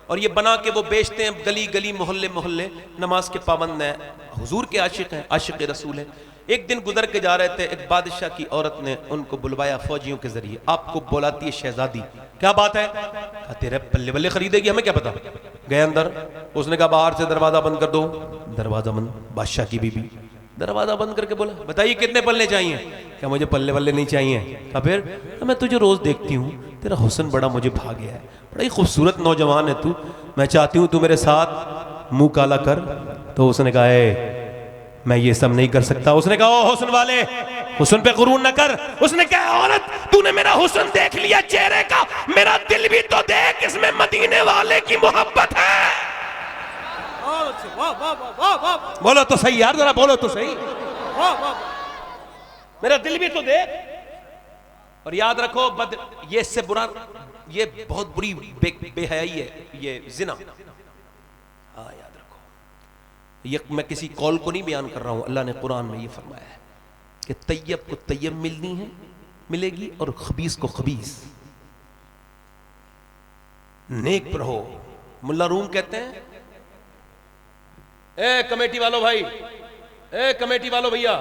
और ये बना के वो बेचते हैं गली गली मोहल्ले मोहल्ले। नमाज के पाबंद हैं, हुजूर के आशिक हैं, आशिक रसूल हैं। एक दिन गुजर के जा रहे थे, एक बादशाह की औरत ने उनको बुलवाया फौजियों के जरिए। आपको बुलाती है शहजादी, क्या बात है? कहा तेरे पल्ले बल्ले खरीदेगी, हमें क्या पता। गए अंदर, उसने कहा बाहर से दरवाजा बंद कर दो। दरवाजा बंद, बादशाह की बीबी दरवाजा बंद करके बोला बताइए कितने पल्ले चाहिए? क्या मुझे पल्ले वल्ले नहीं चाहिए। कहा फिर? मैं तुझे रोज देखती हूँ, तेरा हुस्न बड़ा मुझे भा गया है, बड़ा ही खूबसूरत नौजवान है तू, मैं चाहती हूँ तू मेरे साथ मुंह काला कर। तो उसने कहा मैं ये सब नहीं कर सकता। उसने कहा ओ हुस्न वाले, हुस्न पे गुरूर न कर। उसने कहा औरत तूने मेरा हुस्न देख लिया चेहरे का, मेरा दिल भी तो देख, इसमें मदीने वाले की मोहब्बत है। बोलो तो सही यार, जरा बोलो तो सही, मेरा दिल भी तो देख। और याद रखो ये इससे बुरा, ये बहुत बुरी बेहयाई है, ये जिना। हाँ याद रखो, ये मैं किसी कौल को नहीं बयान कर रहा हूं, अल्लाह ने कुरान में ये फरमाया है कि तैयब को तैयब मिलनी है, मिलेगी, और खबीस को खबीस। नेक पर हो। मुल्ला रूम कहते हैं ए कमेटी वालों भाई, ए कमेटी वालों भैया,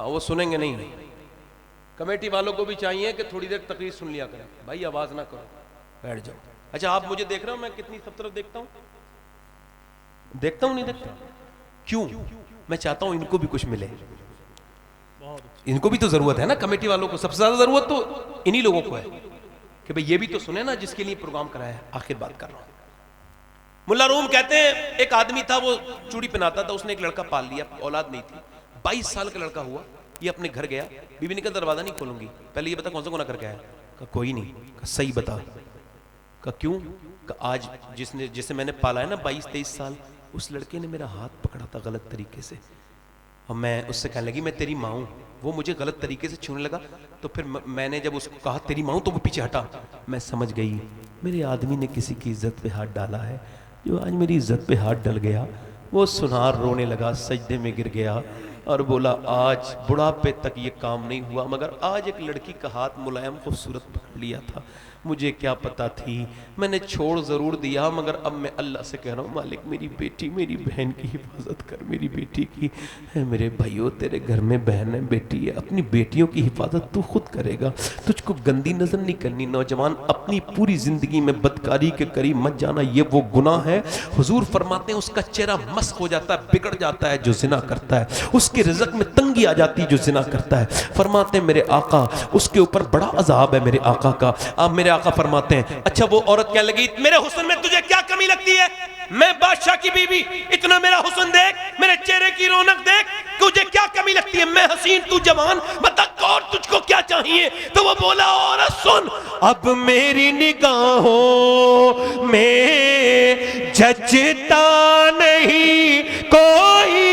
वो सुनेंगे नहीं। कमेटी वालों को भी चाहिए कि थोड़ी देर तकरीर सुन लिया करें, भाई आवाज ना करो, बैठ जाओ। अच्छा आप मुझे देख रहे हो, मैं कितनी सब तरफ देखता हूं, देखता हूं नहीं देखता? क्यों? मैं चाहता हूं इनको भी कुछ मिले, इनको भी तो जरूरत है ना। कमेटी वालों को सबसे ज्यादा जरूरत तो इन्हीं लोगों को है कि भाई ये भी तो सुने ना जिसके लिए प्रोग्राम कराया है। आखिर बात कर रहा हूं। मुल्ला रूम कहते हैं एक आदमी था, वो चूड़ी पहनाता था, उसने एक लड़का पाल लिया, औलाद नहीं थी। 22 साल का लड़का हुआ, ये अपने घर गया, बीवी ने कहा दरवाजा नहीं खोलूंगी, पहले ये बता कौन सा गुनाह करके आया? कहा कोई नहीं। कहा सही बता। कहा क्यों? कहा आज जिसे मैंने पाला है ना 22-23 साल, उस लड़के ने मेरा हाथ पकड़ा था गलत तरीके से, और मैं उससे कहने लगी मैं तेरी माँ हूँ, वो मुझे गलत तरीके से छूने लगा, तो फिर मैंने जब उसको कहा तेरी माँ हूँ तो वो पीछे हटा। मैं समझ गई मेरे आदमी ने किसी की इज्जत पे हाथ डाला है। जो आज मेरी इज्जत पे हाथ डल गया, वो सुनार रोने लगा, सजदे में गिर गया और बोला आज बुढ़ापे तक ये काम नहीं हुआ, मगर आज एक लड़की का हाथ मुलायम खूबसूरत पकड़ लिया था, मुझे क्या पता थी, मैंने छोड़ ज़रूर दिया, मगर अब मैं अल्लाह से कह रहा हूँ मालिक मेरी बेटी मेरी बहन की हिफाजत कर, मेरी बेटी की है। मेरे भाइयों तेरे घर में बहन है बेटी है, अपनी बेटियों की हिफाजत तू खुद करेगा, तुझको गंदी नज़र नहीं करनी। नौजवान अपनी पूरी ज़िंदगी में बदकारी के करीब मत जाना, ये वो गुनाह है। हुजूर फरमाते हैं उसका चेहरा मस्क हो जाता है, बिगड़ जाता है जो जिना करता है, उसके रिज़्क में तंगी आ जाती है जो जिना करता है। फरमाते हैं मेरे आका उसके ऊपर बड़ा अजाब है मेरे आका का। आप मेरे आका फरमाते हैं अच्छा वो औरत क्या लगी मेरे हुस्न में तुझे क्या कमी लगती है? मैं बादशाह की बीवी, इतना मेरा हुस्न देख, मेरे चेहरे की रौनक देख, तुझे क्या कमी लगती है? मैं हसीन तू जवान, बता और तुझको क्या चाहिए? तो वो बोला औरत सुन, अब मेरी निगाहों में जचता नहीं कोई,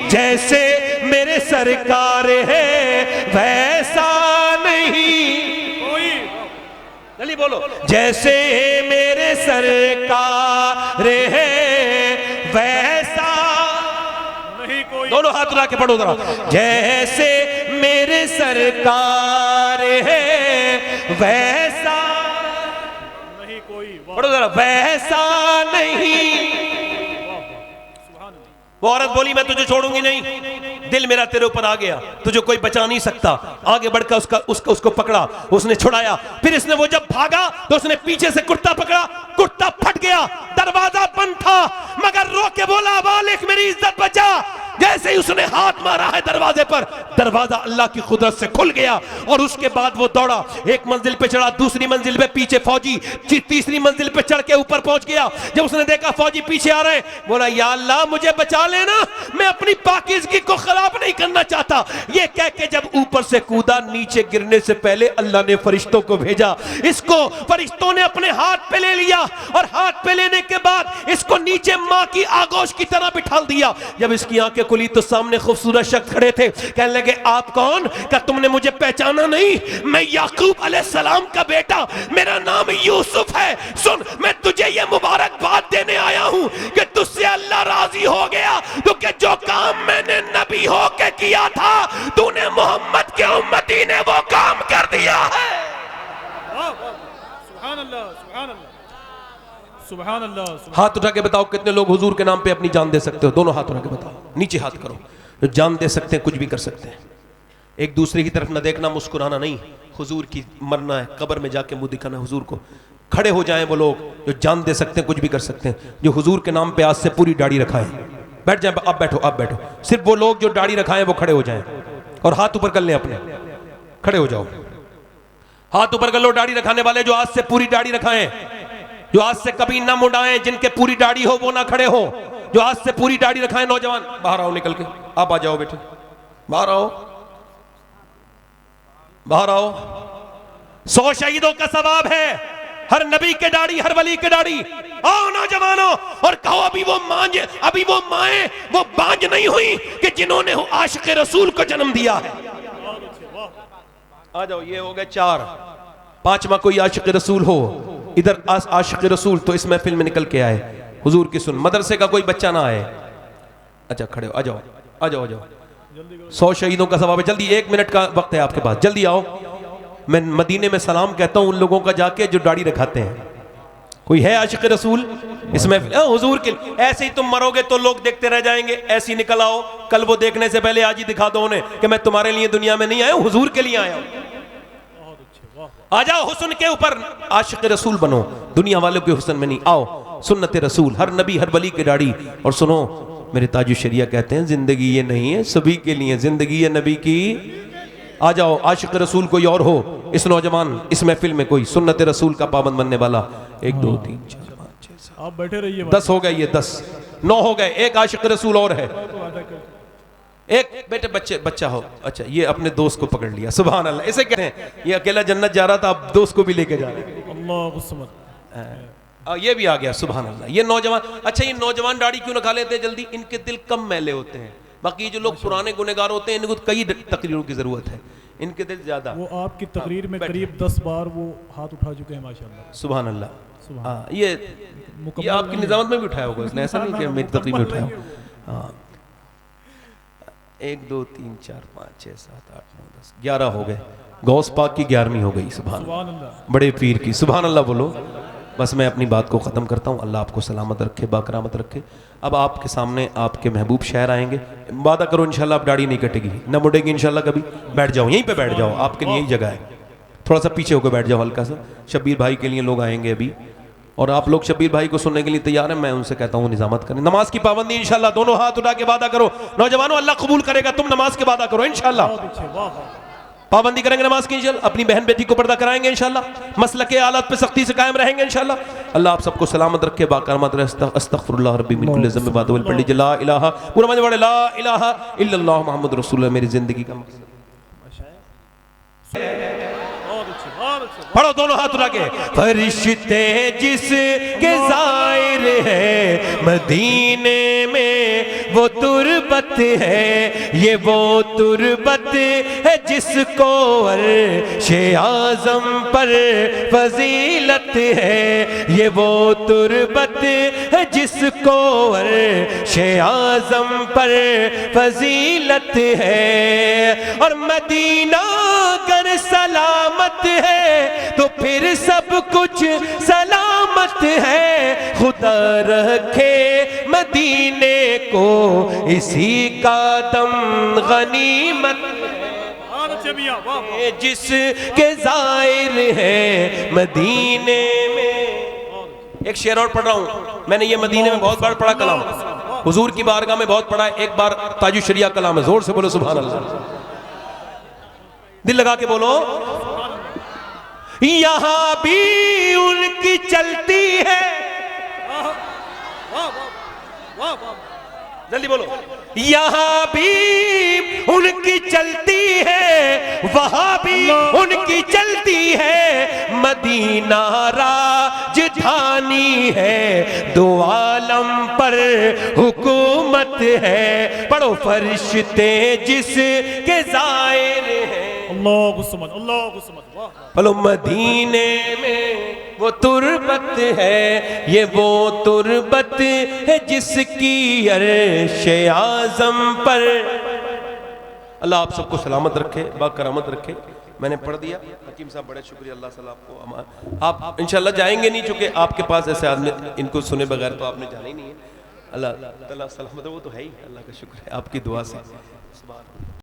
जैसे मेरे सरकार है वैसा नहीं कोई। जल्दी बोलो, जैसे मेरे सरकार है वैसा नहीं कोई। दोनों हाथ उठा के पढ़ो जरा, जैसे मेरे सरकार है वैसा नहीं कोई। पढ़ो जरा, वैसा नहीं। वो औरत बोली मैं तुझे छोड़ूंगी नहीं, दिल मेरा तेरे ऊपर आ गया, तुझे कोई बचा नहीं सकता। आगे बढ़कर उसको पकड़ा, उसने छुड़ाया, फिर इसने वो जब भागा तो उसने पीछे से कुर्ता पकड़ा, कुर्ता फट गया, दरवाजा बंद था, मगर रो के बोला मालिक मेरी इज्जत बचा। जैसे ही उसने हाथ मारा है दरवाजे पर, दरवाजा अल्लाह की कुदरत से खुल गया और उसके बाद वो दौड़ा, एक मंजिल पे चढ़ा, दूसरी मंजिल पे पीछे फौजी, तीसरी मंजिल पे चढ़ के ऊपर पहुंच गया। जब उसने देखा फौजी पीछे आ रहे, बोला या अल्लाह मुझे बचा लेना, मैं अपनी पाकीज़गी को खराब नहीं करना चाहता। ये कह के जब ऊपर से कूदा, नीचे गिरने से पहले अल्लाह ने फरिश्तों को भेजा, इसको फरिश्तों ने अपने हाथ पे ले लिया और हाथ पे लेने के बाद इसको नीचे मां की आगोश की तरह बिठा दिया। जब इसकी आंखें खुली तो सामने खूबसूरत शख्स खड़े थे, कहने लगे आप कौन? क्या तुमने मुझे पहचाना नहीं? मैं याकूब अलैहिस्सलाम का बेटा, मेरा नाम यूसुफ है। सुन मैं तुझे ये मुबारकबाद देने आया हूं कि तुझसे अल्लाह राजी हो गया, क्योंकि जो काम मैंने नबी होके किया था तूने मोहम्मद के उम्मती ने वो काम कर दिया है। सुभान अल्लाह, सुभान अल्लाह, सुभान अल्लाह। हाथ उठा के बताओ कितने लोग हुजूर के नाम पे अपनी जान दे सकते हो? दोनों हाथ उठा के बताओ, नीचे हाथ करो। जो जान दे सकते हैं कुछ भी कर सकते हैं। एक दूसरे की तरफ न देखना, मुस्कुराना नहीं, हुजूर की मरना है, कब्र में जाके मुंह दिखाना हुजूर को। खड़े हो जाएं वो लोग जो जान दे सकते हैं, कुछ भी कर सकते हैं, जो हुजूर के नाम पे आज से पूरी दाढ़ी रखाएं। बैठ जाए, अब बैठो, अब बैठो। सिर्फ वो लोग जो दाढ़ी रखाएं वो खड़े हो जाएं और हाथ ऊपर कर लें अपने, खड़े हो जाओ, हाथ ऊपर कर लो। दाढ़ी रखाने वाले जो आज से पूरी दाढ़ी रखाएं, जो आज से कभी ना मुड़ाएं, जिनके पूरी दाढ़ी हो वो ना खड़े हो, जो आज से पूरी दाढ़ी रखाएं। नौजवान बाहर आओ, निकल के आप आ जाओ बेटे, बाहर आओ, बाहर आओ। 100 शहीदों का सवाब है, हर नबी के दाढ़ी, हर वली के दाढ़ी। आओ नौजवानों और कहो अभी वो माएं वो बांझ नहीं हुई कि जिन्होंने आशिक रसूल को जन्म दिया है। आ जाओ, ये हो गए 4। 5वां कोई आशिक रसूल हो इधर, आशिक रसूल तो इस महफिल में निकल के आए, हुजूर की सुन। मदरसे का कोई बच्चा ना आए, अच्छा खड़े हो, आ जाओ, आ जाओ, आ जाओ। 100 शहीदों का सवाब है। जल्दी 1 मिनट का वक्त है आपके पास, जल्दी आओ। मैं मदीने में सलाम कहता हूं उन लोगों का जाके जो दाढ़ी रखाते हैं। कोई है आशिक रसूल इसमें? हुजूर के ऐसे ही तुम मरोगे तो लोग देखते रह जाएंगे, ऐसे ही निकल आओ। कल वो देखने से पहले आज ही दिखा दो उन्हें कि मैं तुम्हारे लिए दुनिया में नहीं आया हूं, हुजूर के लिए आया हूं। आ जाओ, हुस्न के ऊपर आशिक रसूल बनो, दुनिया वालों के हुस्न में नहीं। आओ, सुन्नत रसूल, हर नबी हर वली की दाढ़ी। और सुनो, मेरे ताजु शरिया कहते हैं जिंदगी ये नहीं है सभी के लिए, जिंदगी है नबी की। आ जाओ, आशिक रसूल कोई और हो इस नौजवान इस महफिल में कोई सुन्नत रसूल का पाबंद बनने वाला? 1 2 3 4 5 6 7 आप बैठे रहिए 10 हो गए, ये 10 9 हो गए। एक आशिक रसूल और है, एक बेटे बच्चा हो। अच्छा, ये अपने दोस्त को पकड़ लिया, सुभान अल्लाह। इसे कहते हैं ये अकेला जन्नत जा रहा था, अब दोस्त को भी लेके जा रहे हैं। अल्लाह समद। ये भी आ गया, सुभान अल्लाह। ये नौजवान, अच्छा ये नौजवान दाढ़ी क्यों रखा लेते हैं जल्दी? इनके दिल कम मैले होते हैं। बाकी जो लोग पुराने गुनहगार होते हैं इनको कई तकरीरों की जरूरत है, इनके दिल ज्यादा। वो आपकी तकरीर में करीब 10 बार वो हाथ उठा चुके हैं माशाल्लाह। सुभान अल्लाह। सुभान। हाँ, ये आपकी निजामत में भी उठाया होगा इसने, ऐसा नहीं कि मेरी तकरीर में उठाया हो। हाँ, 1 2 3 4 5 6 7 8 9 10 11 हो गए। गौस पाक की 11वीं हो गई, सुभान अल्लाह। बड़े पीर की, सुभान अल्लाह बोलो। बस मैं अपनी बात को ख़त्म करता हूँ। अल्लाह आपको सलामत रखे, बाकरामत रखे। अब आपके सामने आपके महबूब शहर आएंगे। वादा करो इंशाल्लाह अब दाढ़ी नहीं कटेगी, न मुड़ेगी इंशाल्लाह कभी। बैठ जाओ, यहीं पे बैठ जाओ, आपके लिए यही जगह है। थोड़ा सा पीछे होकर बैठ जाओ हल्का सा। शब्बीर भाई के लिए लोग आएंगे अभी, और आप लोग शब्बीर भाई को सुनने के लिए तैयार हैं। मैं उनसे कहता हूँ निजामत करें। नमाज की पाबंदी इंशाल्लाह, दोनों हाथ उठा के वादा करो नौजवानों, अल्लाह कबूल करेगा। तुम नमाज के वादा करो इंशाल्लाह, पाबंदी करेंगे नमाज की इंशाल्लाह। अपनी बहन बेटी को पर्दा कराएंगे इंशाल्लाह। मसलक के हालात पे सख्ती से कायम रहेंगे इंशाल्लाह। अल्लाह आप सबको सलामत रखे, बाकरामत रहे। अस्तगफिरुल्लाह रब्बी मिन कुल्ली ज़ंब बाद वल पढ़ ला इलाहा, पूरा मजे बड़े ला इलाहा इल्लल्लाह मुहम्मद रसूलुल्लाह। मेरी जिंदगी का मकसद। पढ़ो दोनों हाथ उठा के। फरिश्ते जिसके ज़ाहिर है मदीने में वो तुरबत है, ये वो तुरबत है जिसको अर्शे आज़म पर फजीलत है। ये वो तुरबत है जिसको अर्शे आज़म पर फजीलत है। और मदीना अगर सलामत है तो फिर सब कुछ सलामत है। खुदा रखे मदीने को इसी का दम गनीमत है, जिसके ज़ाहिर है मदीने में। एक शेर और पढ़ रहा हूँ, मैंने ये मदीने में बहुत बार पढ़ा कलाम, हुजूर की बारगाह में बहुत पढ़ा है। एक बार ताजु शरिया कलाम है, जोर से बोलो सुभान अल्लाह, दिल लगा के बोलो। यहां भी उनकी चलती है, जल्दी बोलो। यहां भी उनकी चलती है, वहां भी उनकी चलती है। मदीना राजधानी है, दो आलम पर हुकूमत है। पढ़ो फरिश्ते जिसके ज़ाहिर है। अल्लाह सुमद, अल्लाह सुमद। बोलो मदीने में वो तुरबत है, ये वो तुरबत है जिसकी अर्शे आज़म पर। अल्लाह आप सबको सलामत रखे, बाकरामत रखे। मैंने पढ़ दिया, हकीम साहब बड़े शुक्रिया। अल्लाह सलाह आपको। आप इंशाल्लाह जाएंगे नहीं, चूंकि आपके पास ऐसे आदमी इनको सुने बगैर तो आपने जाना ही नहीं है। अल्लाह ताला सलामत, वो तो है ही। अल्लाह का शुक्र है आपकी दुआ से।